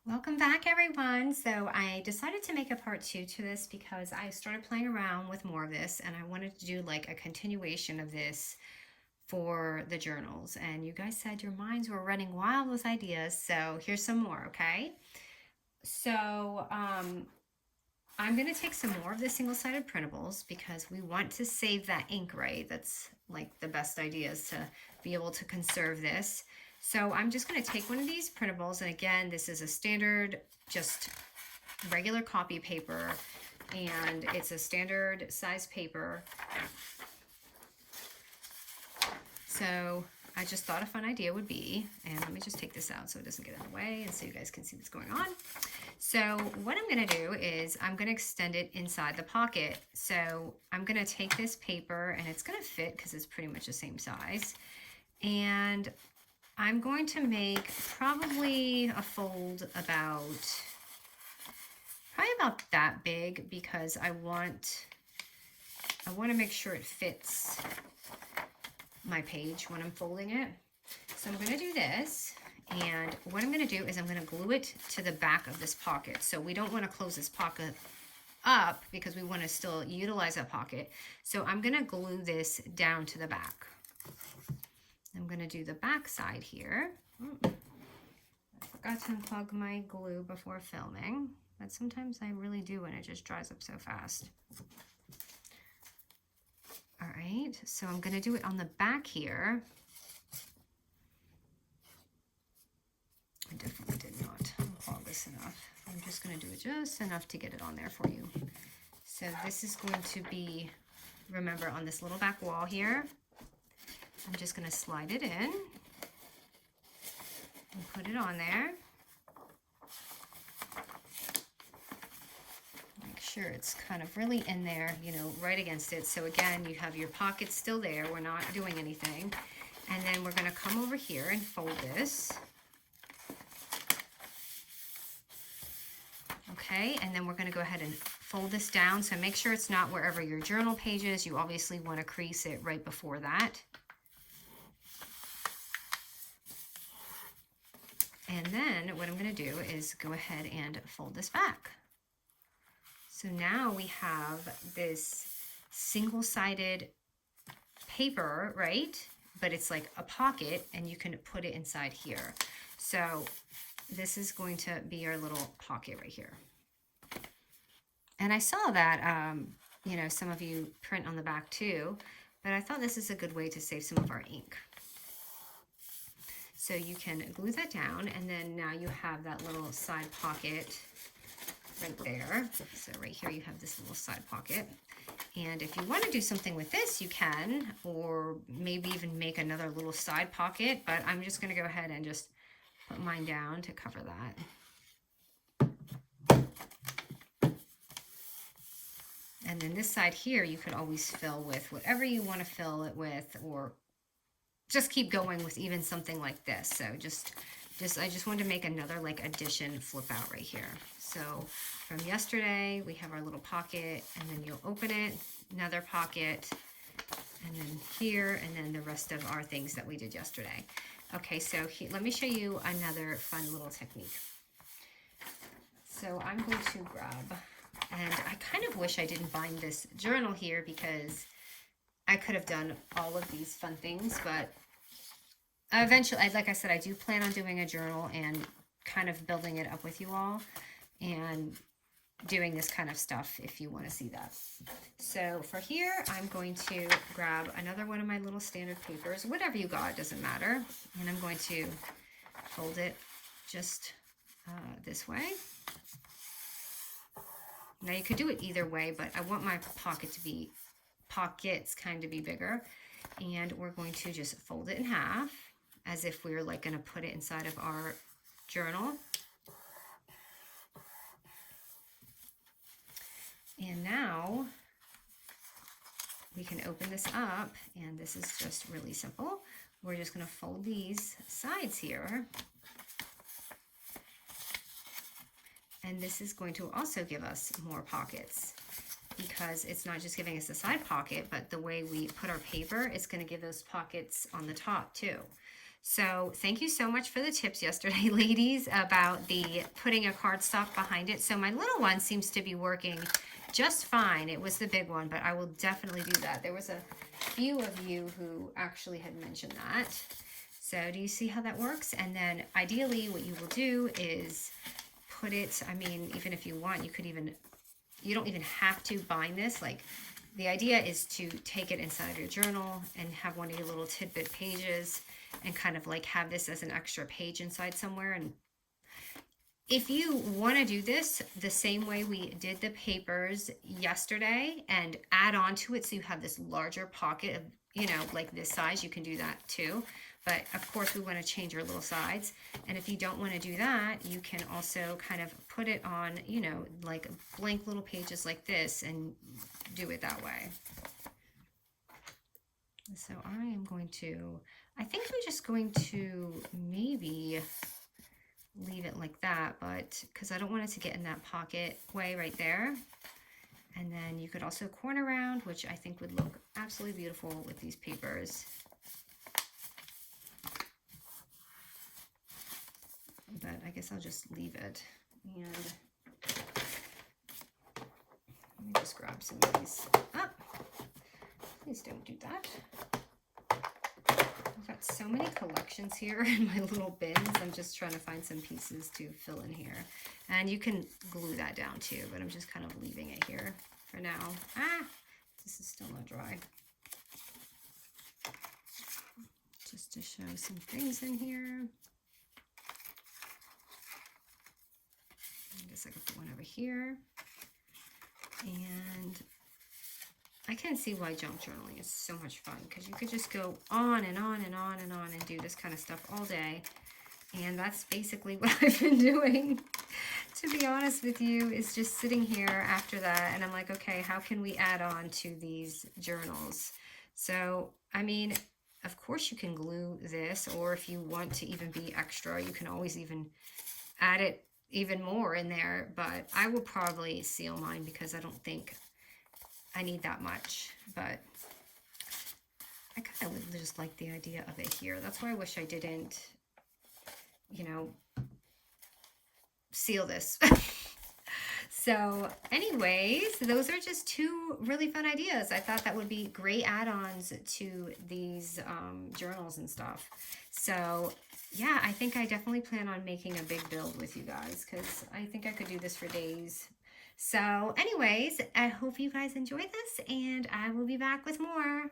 Welcome back, everyone. So I decided to make a part 2 to this because I started playing around with more of this and I wanted to do like a continuation of this for the journals. And you guys said your minds were running wild with ideas. So here's some more, okay? So I'm going to take some more of the single-sided printables because we want to save that ink, right? That's like the best idea is to be able to conserve this. So I'm just going to take one of these printables, and again, this is a standard, just regular copy paper, and it's a standard size paper. So I just thought a fun idea would be, and let me just take this out so it doesn't get in the way and so you guys can see what's going on. So what I'm going to do is I'm going to extend it inside the pocket. So I'm going to take this paper, and it's going to fit because it's pretty much the same size. And I'm going to make probably a fold probably about that big because I want to make sure it fits my page when I'm folding it. So I'm going to do this, and what I'm going to do is I'm going to glue it to the back of this pocket. So we don't want to close this pocket up because we want to still utilize that pocket. So I'm going to glue this down to the back. I'm going to do the back side here. I forgot to unplug my glue before filming, but sometimes I really do when it just dries up so fast. All right, so I'm going to do it on the back here. I definitely did not unplug this enough. I'm just going to do it just enough to get it on there for you. So this is going to be, remember, on this little back wall here. I'm just going to slide it in and put it on there. Make sure it's kind of really in there, you know, right against it. So again, you have your pockets still there. We're not doing anything. And then we're going to come over here and fold this. Okay, and then we're going to go ahead and fold this down. So make sure it's not wherever your journal page is. You obviously want to crease it right before that. And then what I'm going to do is go ahead and fold this back. So now we have this single-sided paper, right? But it's like a pocket, and you can put it inside here. So this is going to be our little pocket right here. And I saw that, you know, some of you print on the back too, but I thought this is a good way to save some of our ink. So you can glue that down, and then now you have that little side pocket right there. So right here you have this little side pocket. And if you want to do something with this, you can, or maybe even make another little side pocket, but I'm just going to go ahead and just put mine down to cover that. And then this side here, you could always fill with whatever you want to fill it with, or just keep going with even something like this. So I just wanted to make another like addition flip out right here. So from yesterday, we have our little pocket, and then you'll open it, another pocket, and then here, and then the rest of our things that we did yesterday. Okay, so let me show you another fun little technique. So I'm going to grab, and I kind of wish I didn't bind this journal here because I could have done all of these fun things, but eventually, like I said, I do plan on doing a journal and kind of building it up with you all and doing this kind of stuff if you want to see that. So for here, I'm going to grab another one of my little standard papers, whatever you got, doesn't matter. And I'm going to fold it just this way. Now you could do it either way, but I want my pockets kind of be bigger. And we're going to just fold it in half as if we were like going to put it inside of our journal. And now we can open this up, and this is just really simple. We're just going to fold these sides here. And this is going to also give us more pockets because it's not just giving us a side pocket, but the way we put our paper, it's going to give those pockets on the top too. So thank you so much for the tips yesterday, ladies, about the putting a cardstock behind it. So my little one seems to be working just fine. It was the big one, but I will definitely do that. There was a few of you who actually had mentioned that. So do you see how that works? And then ideally what you will do is put it, I mean, even if you want, you could even, you don't even have to bind this. Like, the idea is to take it inside of your journal and have one of your little tidbit pages and kind of like have this as an extra page inside somewhere. And if you want to do this the same way we did the papers yesterday and add on to it so you have this larger pocket of, you know, like this size, you can do that too. But of course we want to change our little sides. And if you don't want to do that, you can also kind of put it on, you know, like blank little pages like this and do it that way. So I am going to, I think I'm just going to maybe leave it like that, but because I don't want it to get in that pocket way right there. And then you could also corner around, which I think would look absolutely beautiful with these papers. But I guess I'll just leave it. And let me just grab some of these. Ah, please don't do that. I've got so many collections here in my little bins. I'm just trying to find some pieces to fill in here. And you can glue that down too, but I'm just kind of leaving it here for now. Ah, this is still not dry. Just to show some things in here. I guess I could put one over here. And I can see why junk journaling is so much fun, because you could just go on and on and on and on and do this kind of stuff all day. And that's basically what I've been doing, to be honest with you, is just sitting here after that. And I'm like, okay, how can we add on to these journals? So, I mean, of course you can glue this, or if you want to even be extra, you can always even add it even more in there. But I will probably seal mine because I don't think I need that much. But I kind of just like the idea of it here. That's why I wish I didn't, you know, seal this. So anyways, those are just two really fun ideas. I thought that would be great add-ons to these journals and stuff. So yeah, I think I definitely plan on making a big build with you guys, because I think I could do this for days. So anyways, I hope you guys enjoyed this, and I will be back with more.